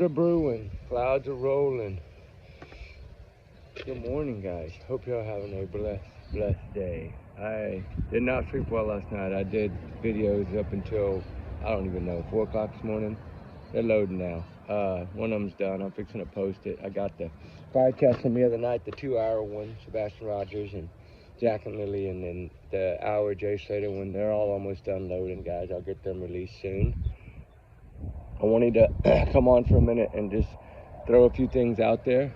Are brewing, clouds are rolling. Good morning, guys. Hope y'all having a blessed day. I did not sleep well last night. I did videos up until, I don't even know, 4 o'clock this morning. They're loading now. One of them's done. I'm fixing to post it. I got the podcast from the other night, the 2-hour one, Sebastian Rogers and Jack and Lily, and then the hour Jay Slater one. They're all almost done loading, guys. I'll get them released soon. I wanted to come on for a minute and just throw a few things out there.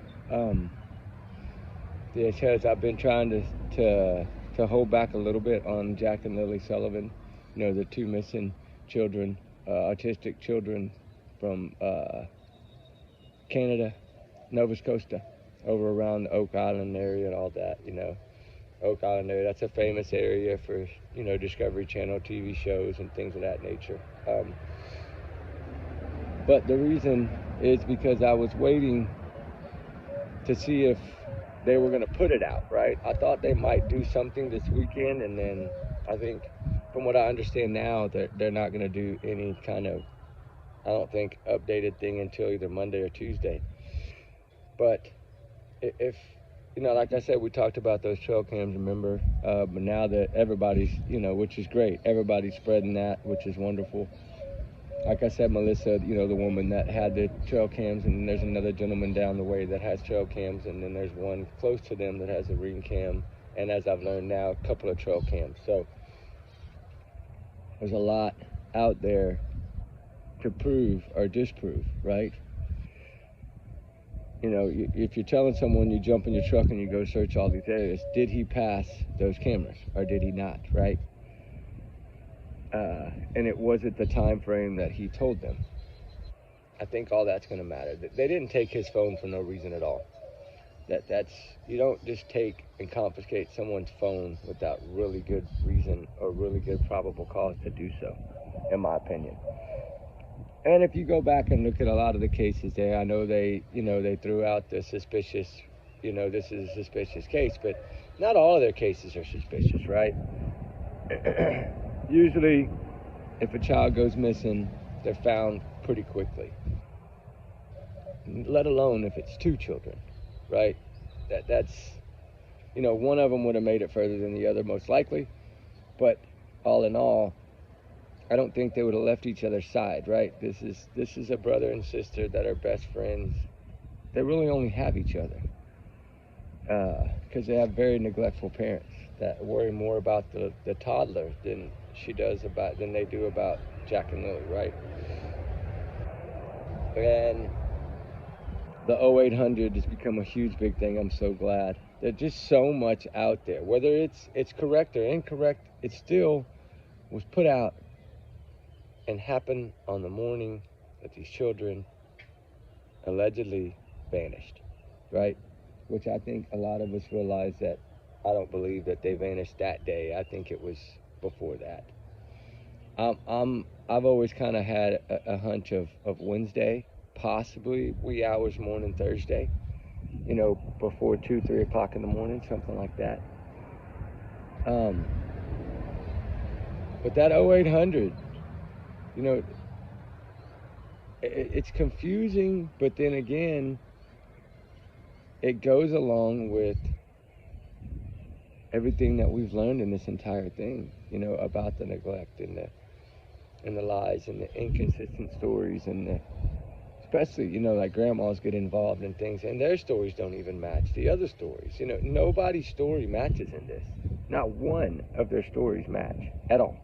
Because I've been trying to hold back a little bit on Jack and Lily Sullivan, the two missing children, autistic children from Canada, Nova Scotia, over around the Oak Island area and all that. Oak Island area, that's a famous area for Discovery Channel TV shows and things of that nature. But the reason is because I was waiting to see if they were going to put it out, right? I thought they might do something this weekend, and then I think, from what I understand now, they're not going to do any kind of, I don't think, updated thing until either Monday or Tuesday. But if, like I said, we talked about those trail cams, remember? But now that everybody's, which is great, everybody's spreading that, which is wonderful. Like I said, Melissa, the woman that had the trail cams, and then there's another gentleman down the way that has trail cams, and then there's one close to them that has a ring cam, and as I've learned now, a couple of trail cams. So there's a lot out there to prove or disprove, right? If you're telling someone you jump in your truck and you go search all these areas, did he pass those cameras or did he not, right? And it was at the time frame that he told them. I think all that's going to matter. They didn't take his phone for no reason at all. That's you don't just take and confiscate someone's phone without really good reason or really good probable cause to do so, in my opinion. And if you go back and look at a lot of the cases there, I know they threw out the suspicious, this is a suspicious case, but not all of their cases are suspicious, right? Usually, if a child goes missing, they're found pretty quickly. Let alone if it's two children, right? That's one of them would have made it further than the other most likely, but all in all, I don't think they would have left each other's side, right? This is a brother and sister that are best friends. They really only have each other because they have very neglectful parents that worry more about the toddler than they do about Jack and Lily, right? And the 0800 has become a huge big thing. I'm so glad. There's just so much out there. Whether it's correct or incorrect, it still was put out and happened on the morning that these children allegedly vanished, right? Which I think a lot of us realize that I don't believe that they vanished that day. I think it was before that. I've always kind of had a hunch of Wednesday, possibly wee hours morning Thursday, before 2-3 o'clock in the morning, something like that. But that 0800, it's confusing, but then again, it goes along with everything that we've learned in this entire thing, about the neglect and the lies and the inconsistent stories and especially, like grandmas get involved in things and their stories don't even match the other stories. Nobody's story matches in this. Not one of their stories match at all.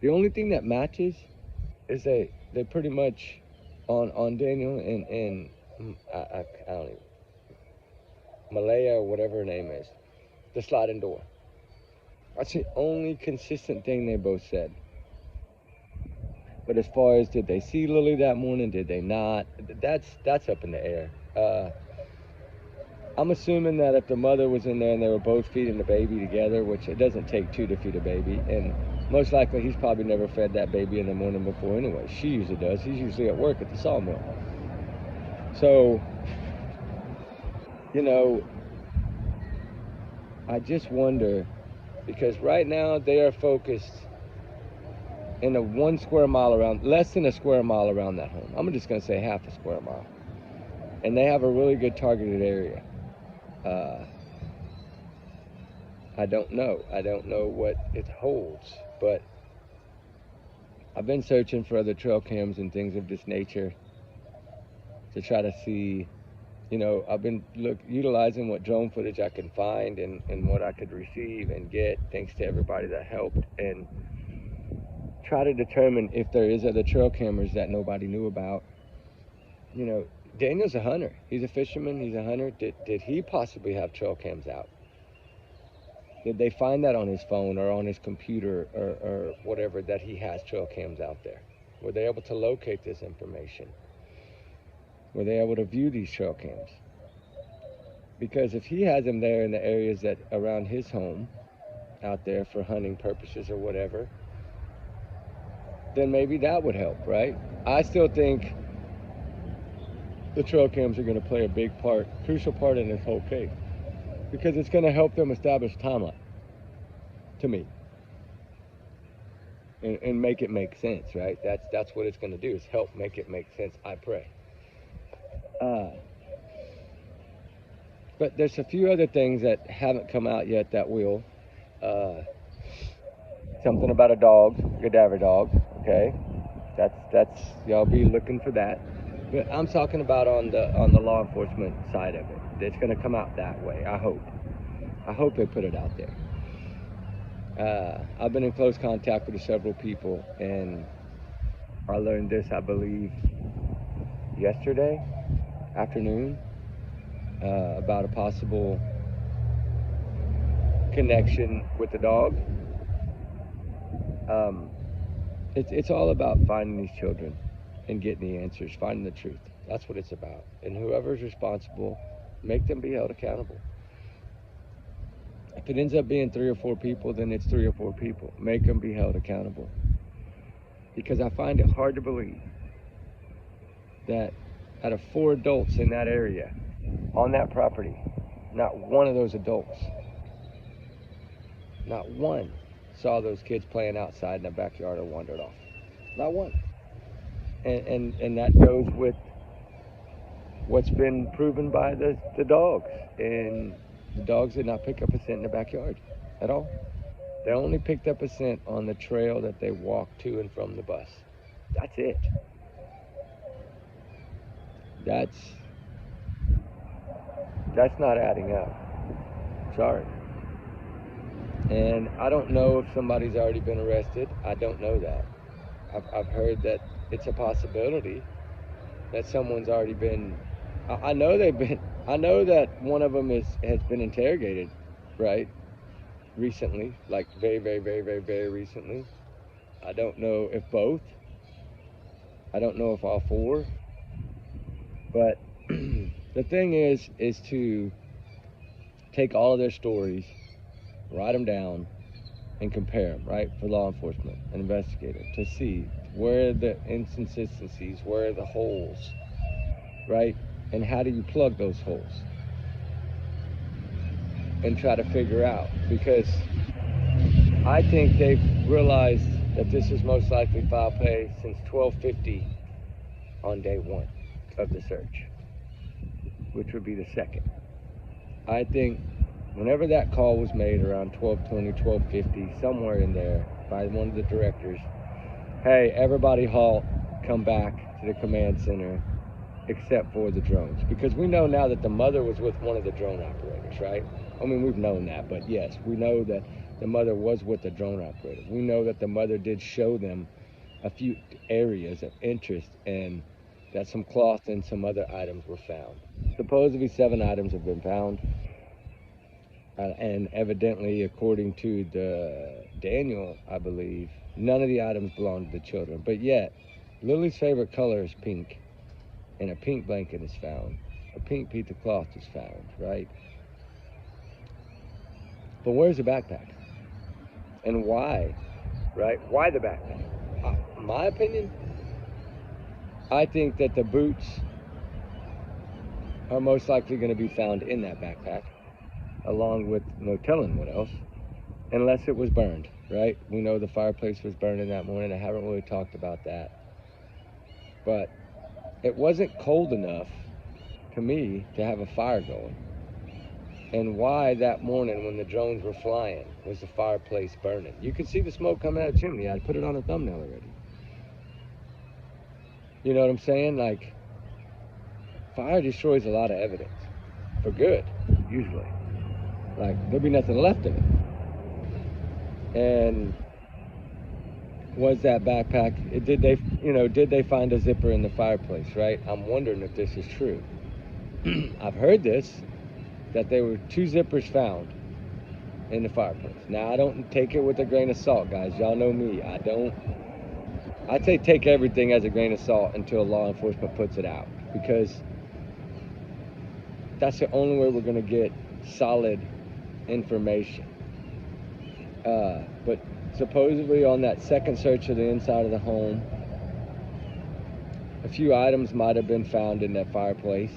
The only thing that matches is they pretty much on Daniel and I don't even, Malaya or whatever her name is, the sliding door. That's the only consistent thing they both said. But as far as did they see Lily that morning, did they not? That's up in the air. I'm assuming that if the mother was in there and they were both feeding the baby together, which it doesn't take two to feed a baby, and most likely he's probably never fed that baby in the morning before anyway. She usually does. He's usually at work at the sawmill. So, I just wonder, because right now they are focused in a 1 square mile around, less than a square mile around that home. I'm just going to say half a square mile. And they have a really good targeted area. I don't know. I don't know what it holds, but I've been searching for other trail cams and things of this nature to try to see, I've been utilizing what drone footage I can find and what I could receive and get, thanks to everybody that helped, and try to determine if there is other trail cameras that nobody knew about. Daniel's a hunter. He's a fisherman. He's a hunter. Did he possibly have trail cams out? Did they find that on his phone or on his computer or whatever, that he has trail cams out there? Were they able to locate this information? Were they able to view these trail cams? Because if he has them there in the areas that around his home, out there for hunting purposes or whatever, then maybe that would help, right? I still think the trail cams are going to play a big part, crucial part in this whole case, because it's going to help them establish timeline, to me, and make it make sense, right? That's what it's going to do, is help make it make sense, I pray. But there's a few other things that haven't come out yet that will. Something about a dog, a cadaver dog, okay? That's y'all be looking for that. But I'm talking about on the law enforcement side of it. It's going to come out that way, I hope. I hope they put it out there. I've been in close contact with several people, and I learned this, I believe, yesterday afternoon, about a possible connection with the dog. It's all about finding these children and getting the answers, finding the truth. That's what it's about. And whoever's responsible, make them be held accountable. If it ends up being 3 or 4 people, then it's 3 or 4 people. Make them be held accountable. Because I find it hard to believe that out of 4 adults in that area, on that property, not one of those adults, not one, saw those kids playing outside in the backyard or wandered off. Not one. And that goes with what's been proven by the dogs. And the dogs did not pick up a scent in the backyard at all. They only picked up a scent on the trail that they walked to and from the bus. That's it. That's not adding up. Sorry. And I don't know if somebody's already been arrested. I don't know that. I've heard that it's a possibility that someone's already been. I know that one of them has been interrogated, right? Recently, like very, very, very, very, very recently. I don't know if both. I don't know if all 4. But the thing is to take all of their stories, write them down, and compare them, right, for law enforcement and investigators, to see where the inconsistencies, where are the holes, right, and how do you plug those holes, and try to figure out, because I think they've realized that this is most likely foul play since 12:50 on day 1 of the search, which would be the 2nd. I think whenever that call was made around 12:20, 12:50, somewhere in there, by one of the directors, hey, everybody halt, come back to the command center, except for the drones. Because we know now that the mother was with one of the drone operators, right? I mean, we've known that, but yes, we know that the mother was with the drone operator. We know that the mother did show them a few areas of interest, and that some cloth and some other items were found. Supposedly 7 items have been found. And evidently, according to the Daniel, I believe, none of the items belong to the children. But yet, Lily's favorite color is pink, and a pink blanket is found. A pink piece of cloth is found, right? But where's the backpack? And why, right? Why the backpack? My opinion, I think that the boots are most likely going to be found in that backpack, along with no telling what else, unless it was burned. right? We know the fireplace was burning that morning. I haven't really talked about that. But it wasn't cold enough to me to have a fire going. And why that morning when the drones were flying was the fireplace burning? You could see the smoke coming out of the chimney. I put it on a thumbnail already. You know what I'm saying? Like, fire destroys a lot of evidence for good, usually. Like, there'll be nothing left of it. And was that backpack, did they find a zipper in the fireplace, right? I'm wondering if this is true. I've heard this, that there were 2 zippers found in the fireplace. Now, I don't take it with a grain of salt, guys. Y'all know me. I'd say take everything as a grain of salt until law enforcement puts it out, because that's the only way we're going to get solid information. But supposedly on that second search of the inside of the home, a few items might have been found in that fireplace,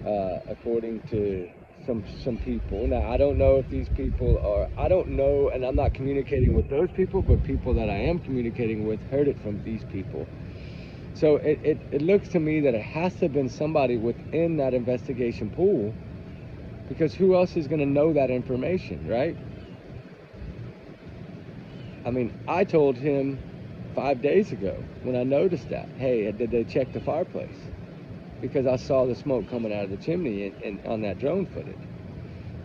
according to some people. Now, I don't know if these people are, I don't know, and I'm not communicating with those people, but people that I am communicating with heard it from these people. So it looks to me that it has to have been somebody within that investigation pool, because who else is going to know that information, right? I mean, I told him 5 days ago when I noticed that, hey, did they check the fireplace? Because I saw the smoke coming out of the chimney and on that drone footage.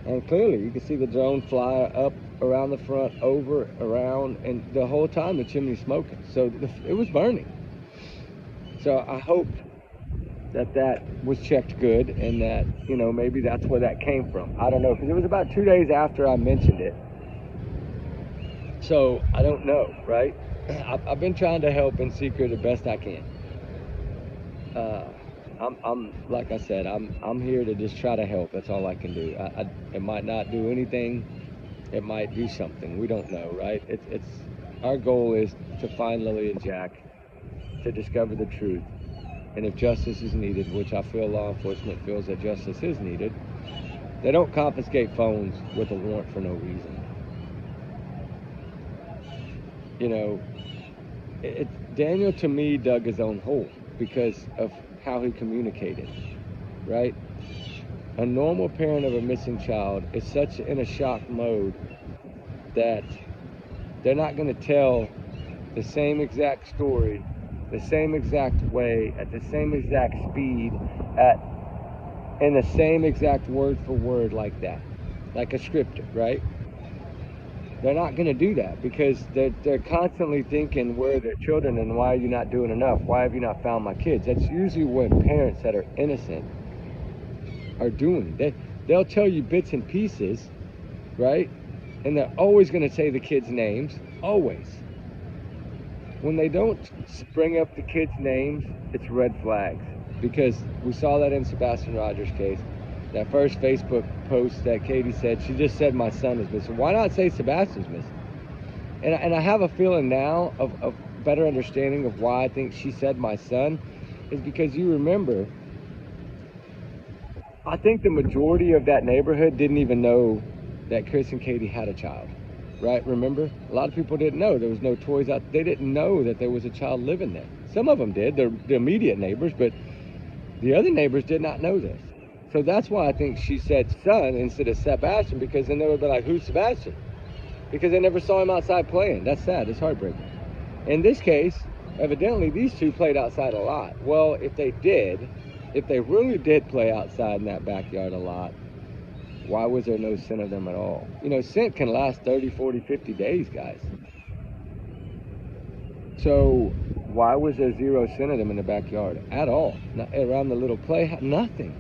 And clearly you can see the drone fly up around the front, over, around, and the whole time the chimney's smoking. So it was burning. So I hope that was checked good, and that, maybe that's where that came from. I don't know, because it was about 2 days after I mentioned it. So I don't know, right? I've been trying to help in secret the best I can. I'm like I said, I'm here to just try to help. That's all I can do. It might not do anything. It might do something. We don't know, right? It's our goal is to find Lily and Jack, to discover the truth, and if justice is needed, which I feel law enforcement feels that justice is needed, they don't confiscate phones with a warrant for no reason. Daniel, to me, dug his own hole because of how he communicated, right? A normal parent of a missing child is such in a shock mode that they're not going to tell the same exact story, the same exact way, at the same exact speed, in the same exact word for word like that, like a scripted, right? They're not going to do that because they're constantly thinking, where are their children and why are you not doing enough? Why have you not found my kids? That's usually what parents that are innocent are doing. They'll tell you bits and pieces, right? And they're always going to say the kids' names, always. When they don't bring up the kids' names, it's red flags, because we saw that in Sebastian Rogers' case. That first Facebook post that Katie said, she just said my son is missing. Why not say Sebastian's missing? And I have a feeling now of better understanding of why I think she said my son, is because you remember, I think the majority of that neighborhood didn't even know that Chris and Katie had a child, right? Remember? A lot of people didn't know. There was no toys out. They didn't know that there was a child living there. Some of them did, the immediate neighbors, but the other neighbors did not know this. So that's why I think she said son instead of Sebastian, because then they would be like, who's Sebastian? Because they never saw him outside playing. That's sad. It's heartbreaking. In this case, evidently these two played outside a lot. Well, if they really did play outside in that backyard a lot, why was there no scent of them at all? Scent can last 30, 40, 50 days, guys. So why was there zero scent of them in the backyard at all? Not around the little play, nothing.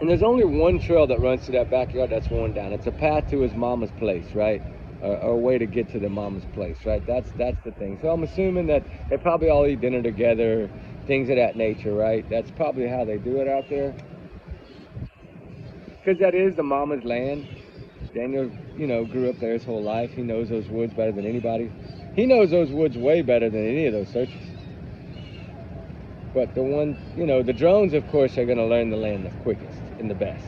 And there's only one trail that runs through that backyard that's worn down. It's a path to his mama's place, right? Or a way to get to the mama's place, right? That's the thing. So I'm assuming that they probably all eat dinner together, things of that nature, right? That's probably how they do it out there. Because that is the mama's land. Daniel, grew up there his whole life. He knows those woods better than anybody. He knows those woods way better than any of those searches. But the drones, of course, are going to learn the land the quickest and the best.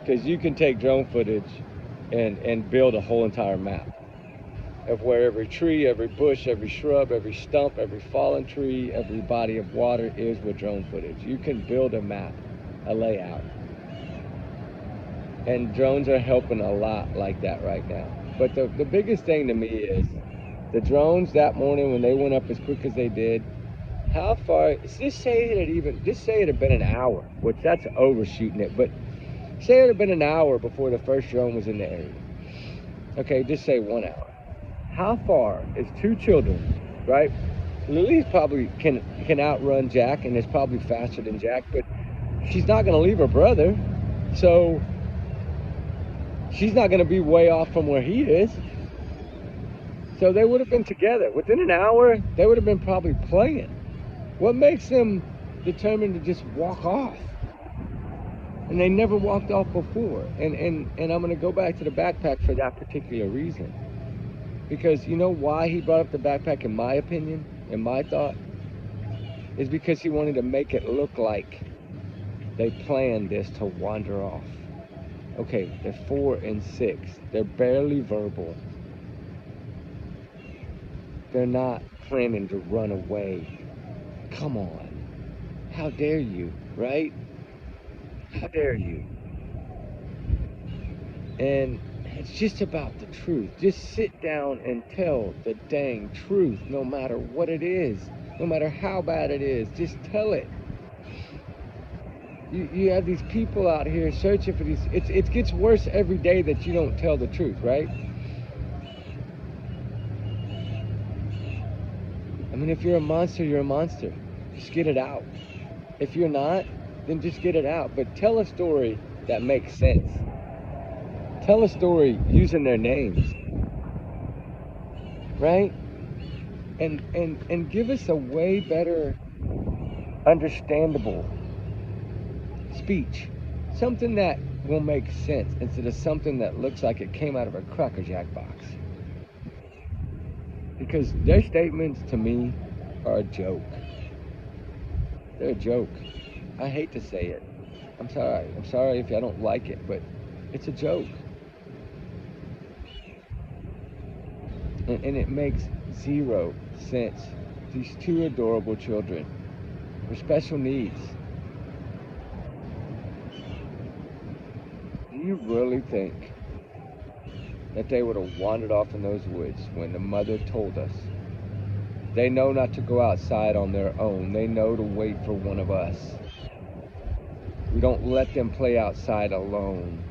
Because you can take drone footage and build a whole entire map of where every tree, every bush, every shrub, every stump, every fallen tree, every body of water is with drone footage. You can build a map, a layout. And drones are helping a lot like that right now. But the biggest thing to me is the drones that morning when they went up as quick as they did, how far, just say it had been an hour, which that's overshooting it, but say it had been an hour before the first drone was in the area. Okay, just say 1 hour. How far is two children, right? Lily's probably can outrun Jack and is probably faster than Jack, but she's not going to leave her brother, so she's not going to be way off from where he is. So they would have been together. Within an hour, they would have been probably playing. What makes them determined to just walk off? And they never walked off before. And I'm going to go back to the backpack for that particular reason. Because you know why he brought up the backpack, in my opinion, in my thought? Is because he wanted to make it look like they planned this to wander off. Okay, they're 4 and 6. They're barely verbal. They're not planning to run away. Come on. How dare you, right? How dare you? And it's just about the truth. Just sit down and tell the dang truth, no matter what it is, no matter how bad it is. Just tell it. You have these people out here searching for these. It gets worse every day that you don't tell the truth, right? I mean, if you're a monster, you're a monster. Just get it out. If you're not, then just get it out. But tell a story that makes sense. Tell a story using their names, right? And give us a way better understandable speech. Something that will make sense instead of something that looks like it came out of a Cracker Jack box. Because their statements to me are a joke. They're a joke. I hate to say it. I'm sorry. I'm sorry if I don't like it, but it's a joke. And it makes zero sense. These two adorable children with special needs. Do you really think that they would have wandered off in those woods when the mother told us? They know not to go outside on their own. They know to wait for one of us. We don't let them play outside alone.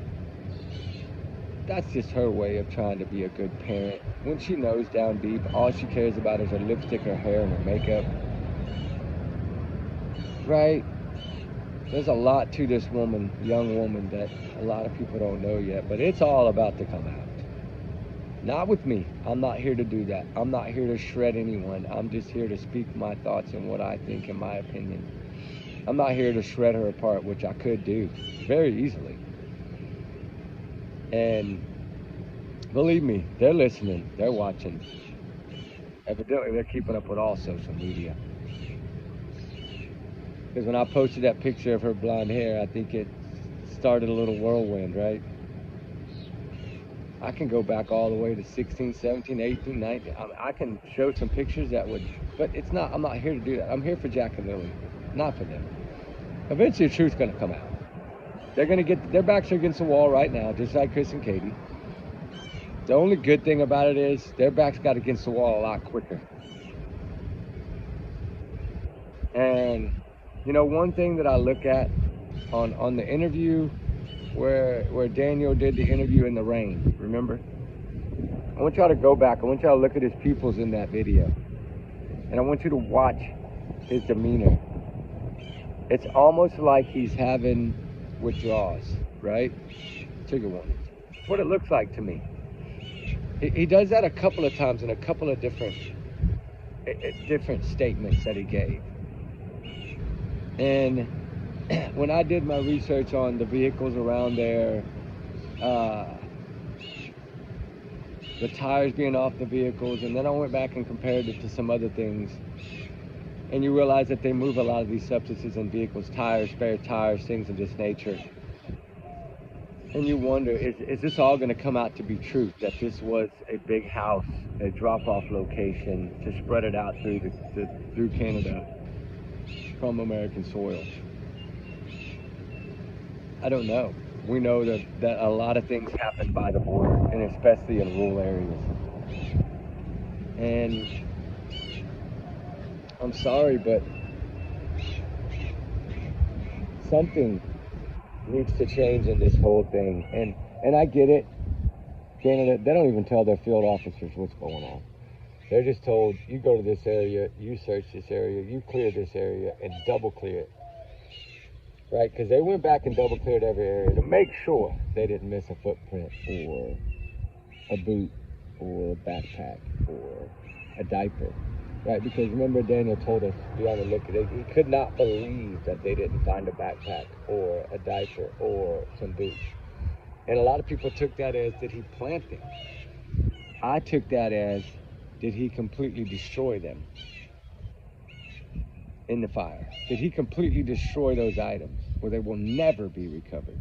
That's just her way of trying to be a good parent. When she knows down deep, all she cares about is her lipstick, her hair, and her makeup. Right? There's a lot to this woman, young woman, that a lot of people don't know yet, but it's all about to come out. Not with me. I'm not here to do that. I'm not here to shred anyone. I'm just here to speak my thoughts and what I think in my opinion. I'm not here to shred her apart, which I could do very easily. And believe me, they're listening, they're watching. Evidently, they're keeping up with all social media. Because when I posted that picture of her blonde hair, I think it started a little whirlwind, right? I can go back all the way to 16, 17, 18, 19. I can show some pictures that would, but it's not, I'm not here to do that. I'm here for Jack and Lily, not for them. Eventually the truth's gonna come out. They're gonna get, their backs are against the wall right now, just like Chris and Katie. The only good thing about it is their backs got against the wall a lot quicker. And you know, one thing that I look at on the interview where Daniel did the interview in the rain, remember? I want y'all to go back. I want y'all to look at his pupils in that video. And I want you to watch his demeanor. It's almost like he's having withdrawals, right? Trigger warning. That's what it looks like to me. He does that a couple of times in a couple of different statements that he gave. And when I did my research on the vehicles around there, the tires being off the vehicles, and then I went back and compared it to some other things, and you realize that they move a lot of these substances in vehicles, tires, spare tires, things of this nature. And you wonder, is this all going to come out to be truth? That this was a big house, a drop-off location to spread it out through Canada from American soil? I don't know. We know that a lot of things happen by the border, and especially in rural areas. And I'm sorry, but something needs to change in this whole thing. And I get it. Canada, they don't even tell their field officers what's going on. They're just told, you go to this area, you search this area, you clear this area, and double clear it. Right? Because they went back and double cleared every area to make sure they didn't miss a footprint or a boot or a backpack or a diaper. Right? Because remember, Daniel told us, be on the lookout. He could not believe that they didn't find a backpack or a diaper or some boots. And a lot of people took that as, did he plant them? I took that as, did he completely destroy them in the fire? Did he completely destroy those items where they will never be recovered?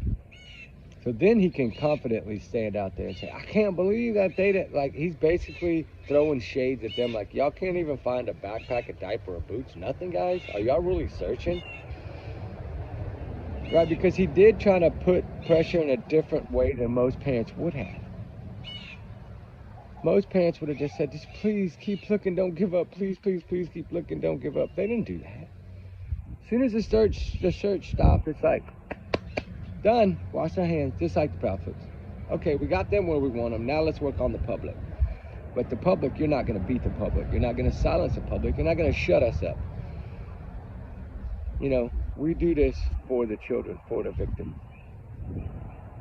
So then he can confidently stand out there and say, I can't believe that they didn't, like, he's basically throwing shades at them like, y'all can't even find a backpack, a diaper, or boots, nothing, guys? Are y'all really searching? Right, because he did try to put pressure in a different way than most parents would have. Most parents would have just said, just please keep looking, don't give up. Please, please, please keep looking, don't give up. They didn't do that. As soon as the search stopped, it's like, done, wash our hands, just like the prophets. Okay, we got them where we want them. Now let's work on the public. But the public, you're not going to beat the public. You're not going to silence the public. You're not going to shut us up. You know, we do this for the children, for the victims.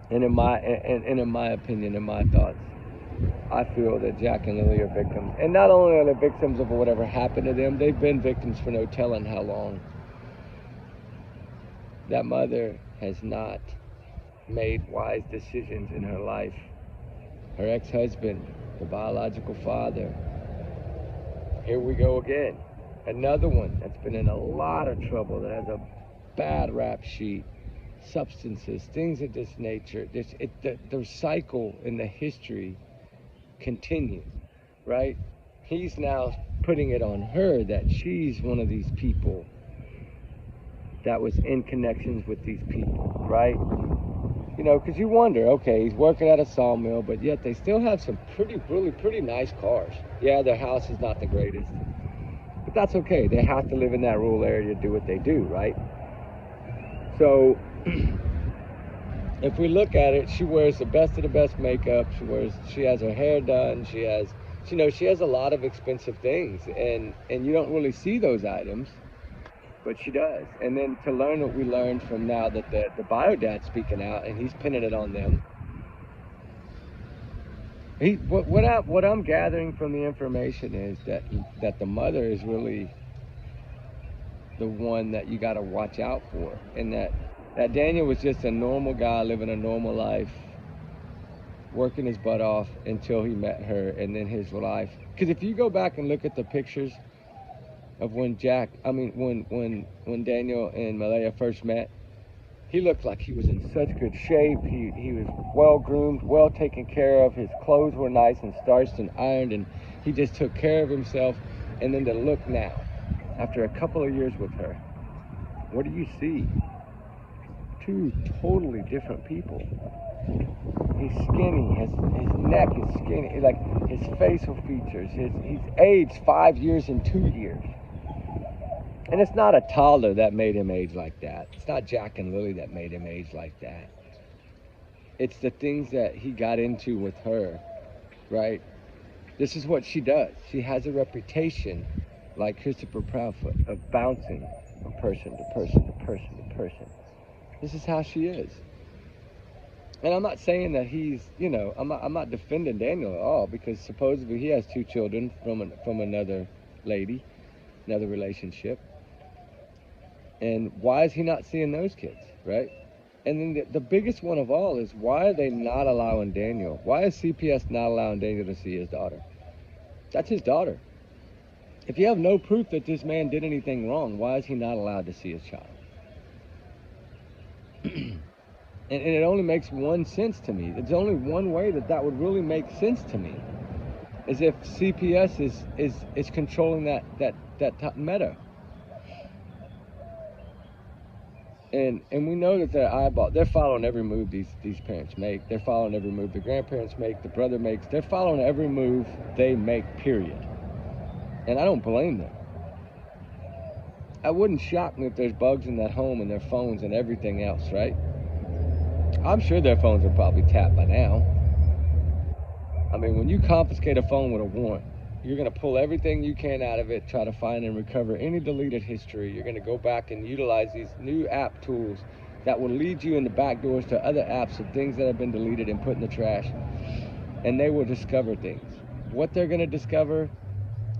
And in my opinion, in my thoughts, I feel that Jack and Lily are victims. And not only are they victims of whatever happened to them, they've been victims for no telling how long. That mother has not made wise decisions in her life. Her ex-husband, the biological father, here we go again. Another one that's been in a lot of trouble, that has a bad rap sheet, substances, things of this nature. The cycle in the history continues, right? He's now putting it on her that she's one of these people that was in connections with these people, right? You know, because you wonder, okay, he's working at a sawmill, but yet they still have some really pretty nice cars. Yeah, their house is not the greatest, but that's okay. They have to live in that rural area to do what they do, right? So if we look at it, she wears the best of the best makeup. She has her hair done. She has a lot of expensive things, and you don't really see those items, but she does. And then to learn what we learned from now that the bio dad's speaking out and he's pinning it on them. What I'm gathering from the information is that the mother is really the one that you got to watch out for, and that Daniel was just a normal guy living a normal life, working his butt off until he met her, and then his life. Because if you go back and look at the pictures of when Daniel and Malaya first met, he looked like he was in such good shape. He was well groomed, well taken care of. His clothes were nice and starched and ironed, and he just took care of himself. And then to look now, after a couple of years with her, what do you see? Two totally different people. He's skinny, his neck is skinny, like his facial features, he's aged 5 years and 2 years. And it's not a toddler that made him age like that. It's not Jack and Lily that made him age like that. It's the things that he got into with her, right? This is what she does. She has a reputation, like Christopher Proudfoot, of bouncing from person to person to person to person. This is how she is. And I'm not saying that he's, I'm not defending Daniel at all, because supposedly he has 2 children from another lady, another relationship. And why is he not seeing those kids, right? And then the biggest one of all is, why are they not allowing Daniel? Why is CPS not allowing Daniel to see his daughter? That's his daughter. If you have no proof that this man did anything wrong, why is he not allowed to see his child? And it only makes one sense to me. There's only one way that would really make sense to me, is if CPS is controlling that meta. And we know that they're following every move these parents make. They're following every move the grandparents make, the brother makes. They're following every move they make, period. And I don't blame them. It wouldn't shock me if there's bugs in that home and their phones and everything else, right? I'm sure their phones are probably tapped by now. I mean, when you confiscate a phone with a warrant, you're going to pull everything you can out of it, try to find and recover any deleted history. You're going to go back and utilize these new app tools that will lead you in the back doors to other apps of things that have been deleted and put in the trash. And they will discover things. What they're going to discover,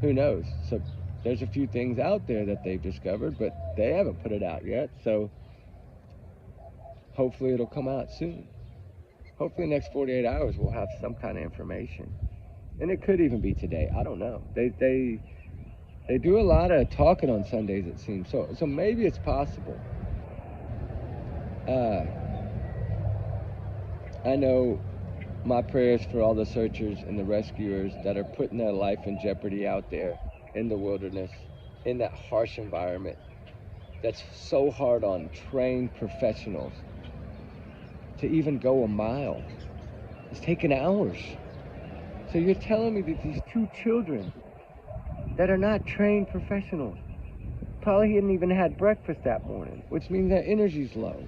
who knows? So there's a few things out there that they've discovered, but they haven't put it out yet. So hopefully it'll come out soon. Hopefully the next 48 hours we'll have some kind of information. And it could even be today. I don't know. They do a lot of talking on Sundays, it seems. So maybe it's possible. I know my prayers for all the searchers and the rescuers that are putting their life in jeopardy out there in the wilderness, in that harsh environment that's so hard on trained professionals to even go a mile. It's taken hours. So you're telling me that these two children that are not trained professionals probably hadn't even had breakfast that morning, which means their energy's low.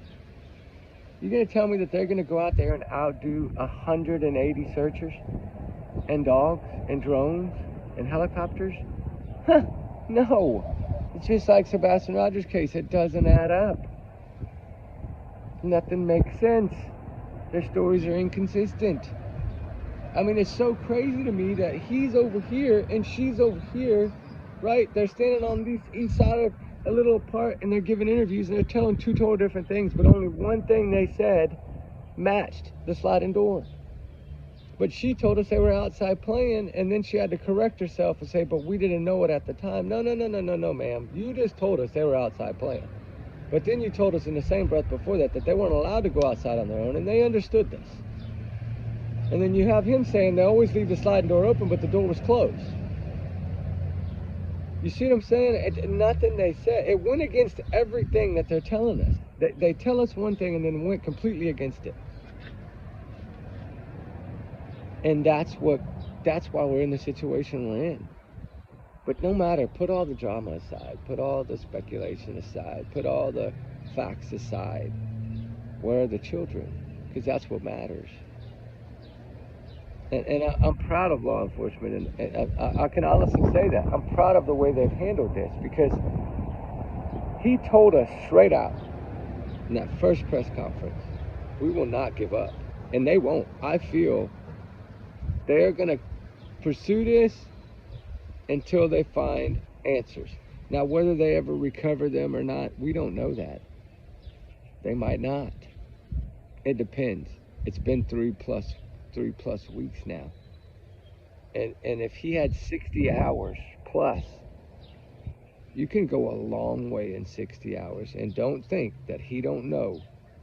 You're gonna tell me that they're gonna go out there and outdo 180 searchers and dogs and drones and helicopters? Huh, no. It's just like Sebastian Rogers' case, it doesn't add up. Nothing makes sense. Their stories are inconsistent. I mean, it's so crazy to me that he's over here and she's over here, right? They're standing on each side of a little apart and they're giving interviews and they're telling two total different things, but only one thing they said matched the sliding door. But she told us they were outside playing, and then she had to correct herself and say, but we didn't know it at the time. No, ma'am. You just told us they were outside playing. But then you told us in the same breath before that they weren't allowed to go outside on their own, and they understood this. And then you have him saying they always leave the sliding door open, but the door was closed. You see what I'm saying? Nothing they said. It went against everything that they're telling us. They tell us one thing and then went completely against it. And that's why we're in the situation we're in. But no matter, put all the drama aside, put all the speculation aside, put all the facts aside. Where are the children? Because that's what matters. And I'm proud of law enforcement, and I can honestly say that. I'm proud of the way they've handled this, because he told us straight out in that first press conference, we will not give up. And they won't. I feel they're going to pursue this until they find answers. Now, whether they ever recover them or not, we don't know that. They might not. It depends. It's been 3+ weeks now. And if he had 60 hours plus, you can go a long way in 60 hours. And don't think that he don't know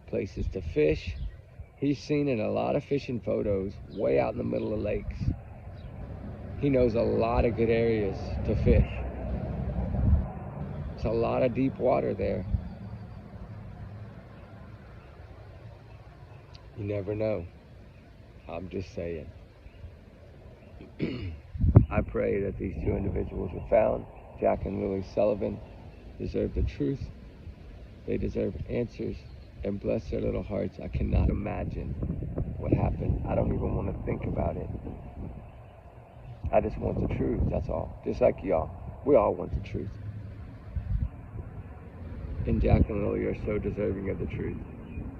places to fish. He's seen in a lot of fishing photos way out in the middle of lakes. He knows a lot of good areas to fish. It's a lot of deep water there. You never know. I'm just saying. I pray that these two individuals are found. Jack and Lily Sullivan deserve the truth. They deserve answers. And bless their little hearts. I cannot imagine what happened. I don't even want to think about it. I just want the truth, that's all. Just like y'all. We all want the truth. And Jack and Lily are so deserving of the truth.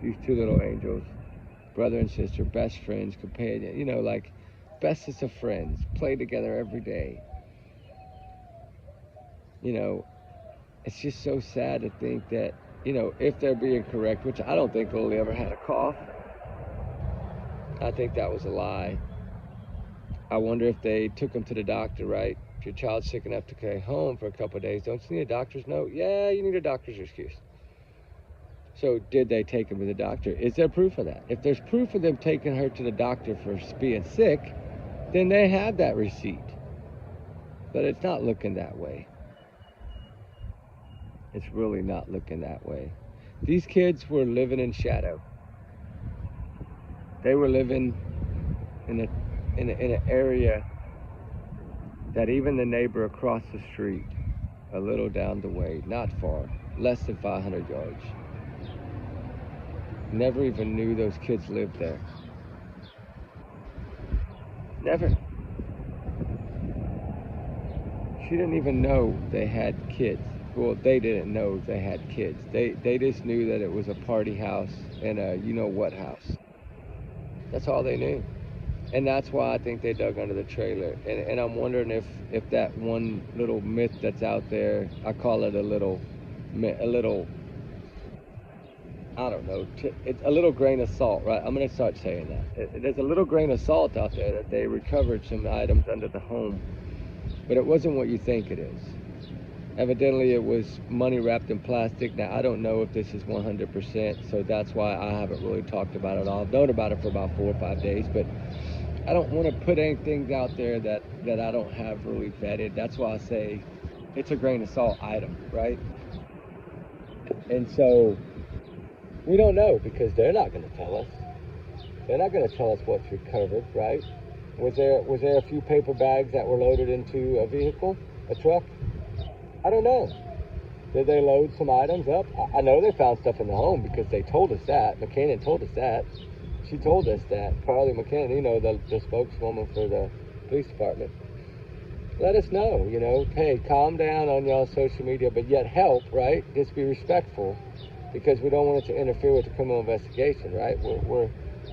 These two little angels, brother and sister, best friends, companion, you know, like bestest of friends, play together every day. You know, it's just so sad to think that, you know, if they're being correct, which I don't think Lily ever had a cough. I think that was a lie. I wonder if they took him to the doctor, right? If your child's sick enough to stay home for a couple of days, don't you need a doctor's note? Yeah, you need a doctor's excuse. So did they take him to the doctor? Is there proof of that? If there's proof of them taking her to the doctor for being sick, then they have that receipt. But it's not looking that way. It's really not looking that way. These kids were living in shadow. They were living in an area that even the neighbor across the street, a little down the way, not far, less than 500 yards, never even knew those kids lived there. Never. She didn't even know they had kids. Well, they didn't know they had kids. They just knew that it was a party house and a you-know-what house. That's all they knew. And that's why I think they dug under the trailer. And I'm wondering if that one little myth that's out there, I call it a little, I don't know, it's a little grain of salt, right? I'm going to start saying that. There's a little grain of salt out there that they recovered some items under the home, but it wasn't what you think it is. Evidently, it was money wrapped in plastic. Now, I don't know if this is 100%, so that's why I haven't really talked about it all. I've known about it for about 4 or 5 days, but I don't want to put anything out there that I don't have really vetted. That's why I say it's a grain of salt item, right? And so we don't know because they're not going to tell us. They're not going to tell us what's recovered, right? Was there a few paper bags that were loaded into a vehicle, a truck? I don't know. Did they load some items up? I know they found stuff in the home because they told us that. McKinnon told us that. She told us that. Carly McKinnon, you know, the spokeswoman for the police department. Let us know, you know, hey, calm down on y'all's social media, but yet help, right? Just be respectful because we don't want it to interfere with the criminal investigation, right?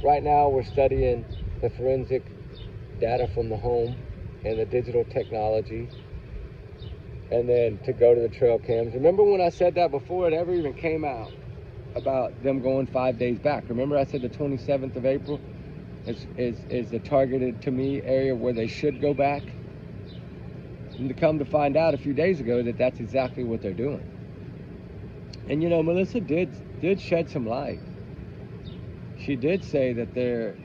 Right now we're studying the forensic data from the home and the digital technology, and then to go to the trail cams. Remember when I said that before it ever even came out about them going 5 days back? Remember I said the 27th of April is the targeted, to me, area where they should go back? And to come to find out a few days ago that that's exactly what they're doing. And you know, Melissa did shed some light. She did say that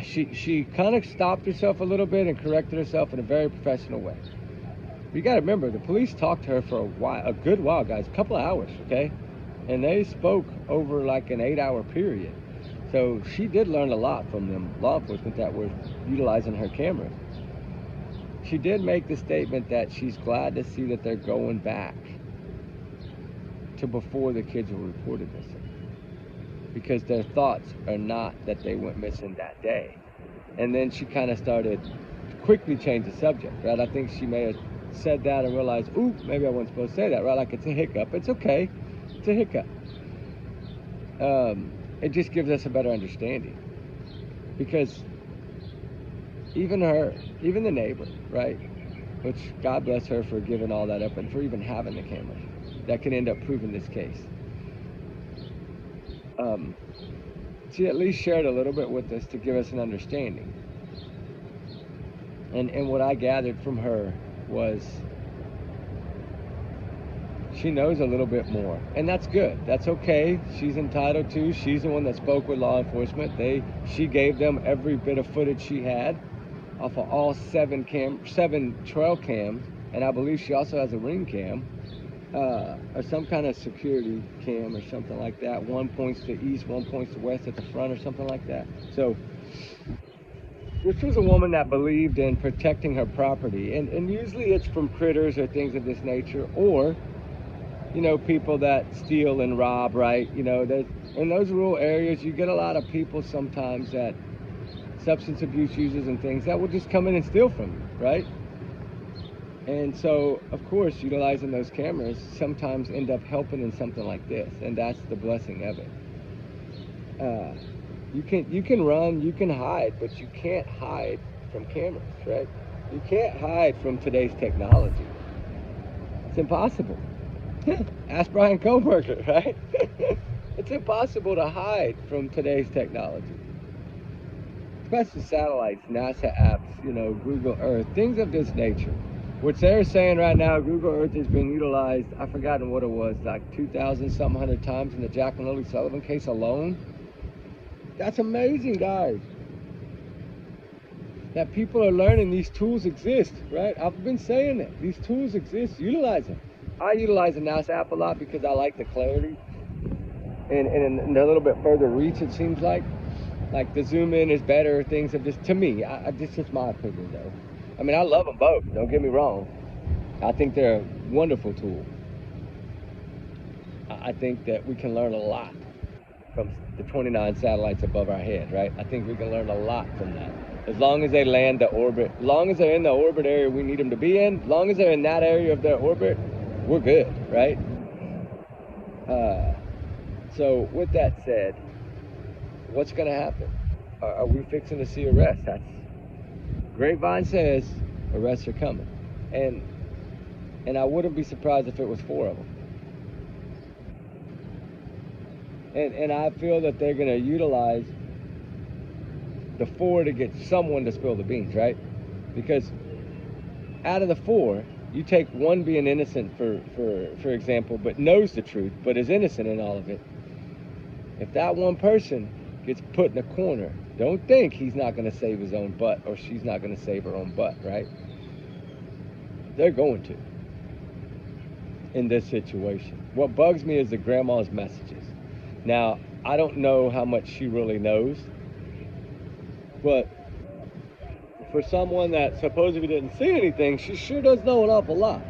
she kind of stopped herself a little bit and corrected herself in a very professional way. You got to remember, the police talked to her for a good while, guys, a couple of hours, okay? And they spoke over like an 8-hour period. So she did learn a lot from them law enforcement that were utilizing her camera. She did make the statement that she's glad to see that they're going back to before the kids were reported missing, because their thoughts are not that they went missing that day. And then she kind of started to quickly change the subject, right? I think she may have said that and realized, ooh, maybe I wasn't supposed to say that, right? Like, it's a hiccup. It's okay. It's a hiccup. It just gives us a better understanding, because even the neighbor, right? Which God bless her for giving all that up and for even having the camera that can end up proving this case. She at least shared a little bit with us to give us an understanding. And what I gathered from her was she knows a little bit more, and that's good. That's okay. She's entitled to. She's the one that spoke with law enforcement. She gave them every bit of footage she had off of all 7 trail cams, and I believe she also has a ring cam, or some kind of security cam or something like that. One points to east, one points to west at the front or something like that. So this was a woman that believed in protecting her property, and usually it's from critters or things of this nature, or you know, people that steal and rob, right? You know, in those rural areas, you get a lot of people sometimes that substance abuse users and things that will just come in and steal from you, right? And so, of course, utilizing those cameras sometimes end up helping in something like this, and that's the blessing of it. You can run, you can hide, but you can't hide from cameras, right? You can't hide from today's technology. It's impossible. Ask Brian Koberger, right? It's impossible to hide from today's technology, especially satellites, NASA apps, you know, Google Earth, things of this nature. What they're saying right now, Google Earth is being utilized, I've forgotten what it was, like 2,000 something hundred times in the Jack and Lily Sullivan case alone. That's amazing, guys. That people are learning these tools exist, right? I've been saying it. These tools exist. Utilize them. I utilize the NASA app a lot because I like the clarity and a little bit further reach, it seems like. Like the zoom in is better. Things have just, to me, this is just my opinion though. I mean, I love them both. Don't get me wrong. I think they're a wonderful tool. I think that we can learn a lot from the 29 satellites above our head, right? I think we can learn a lot from that. As long as they land the orbit, as long as they're in the orbit area we need them to be in, as long as they're in that area of their orbit, we're good, right? So with that said, what's going to happen? Are we fixing to see arrests? That's Grapevine says arrests are coming, and I wouldn't be surprised if it was 4 of them. And I feel that they're going to utilize the 4 to get someone to spill the beans, right? Because out of the 4, you take 1 being innocent, for example, but knows the truth, but is innocent in all of it. If that 1 person gets put in a corner, don't think he's not going to save his own butt or she's not going to save her own butt, right? They're going to in this situation. What bugs me is the grandma's messages. Now, I don't know how much she really knows, but for someone that supposedly didn't see anything, she sure does know an awful lot.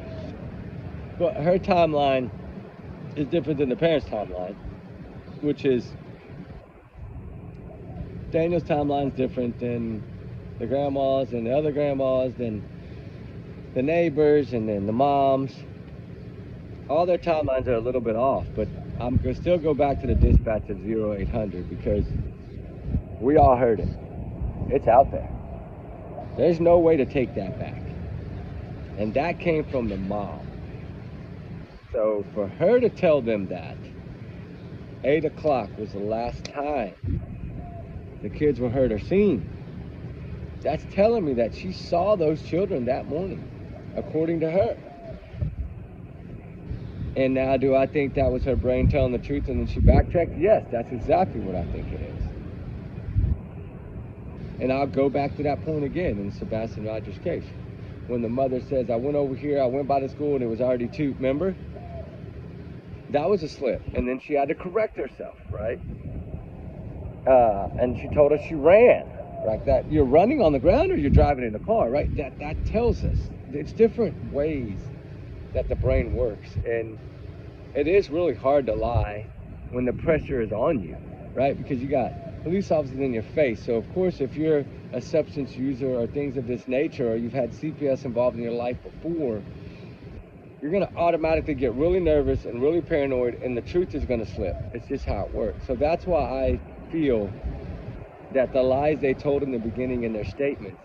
But her timeline is different than the parents' timeline, which is Daniel's timeline is different than the grandmas and the other grandmas, than the neighbors and then the moms. All their timelines are a little bit off, but I'm going to still go back to the dispatch of 0800 because we all heard it. It's out there. There's no way to take that back. And that came from the mom. So for her to tell them that 8 o'clock was the last time the kids were heard or seen, that's telling me that she saw those children that morning, according to her. And now, do I think that was her brain telling the truth and then she backtracked? Yes, that's exactly what I think it is. And I'll go back to that point again in Sebastian Rogers' case. When the mother says, I went over here, I went by the school and it was already 2, remember? That was a slip. And then she had to correct herself, right? And she told us she ran. Like that, you're running on the ground or you're driving in a car, right? That tells us it's different ways that the brain works. And it is really hard to lie when the pressure is on you, right? Because you got police officers in your face. So of course, if you're a substance user or things of this nature, or you've had CPS involved in your life before, you're going to automatically get really nervous and really paranoid, and the truth is going to slip. It's just how it works. So that's why I feel that the lies they told in the beginning in their statements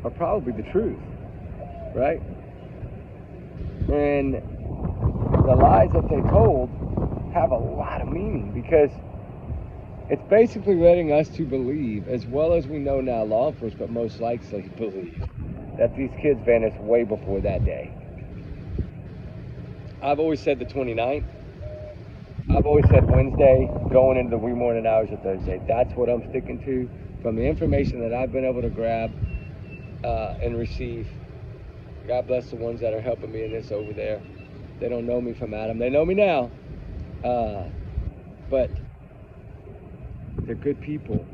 are probably the truth, right? And the lies that they told have a lot of meaning, because it's basically letting us to believe, as well as we know now law enforcement most likely believe, that these kids vanished way before that day. I've always said the 29th. I've always said Wednesday going into the wee morning hours of Thursday. That's what I'm sticking to from the information that I've been able to grab and receive. God bless the ones that are helping me in this over there. They don't know me from Adam. They know me now. But they're good people,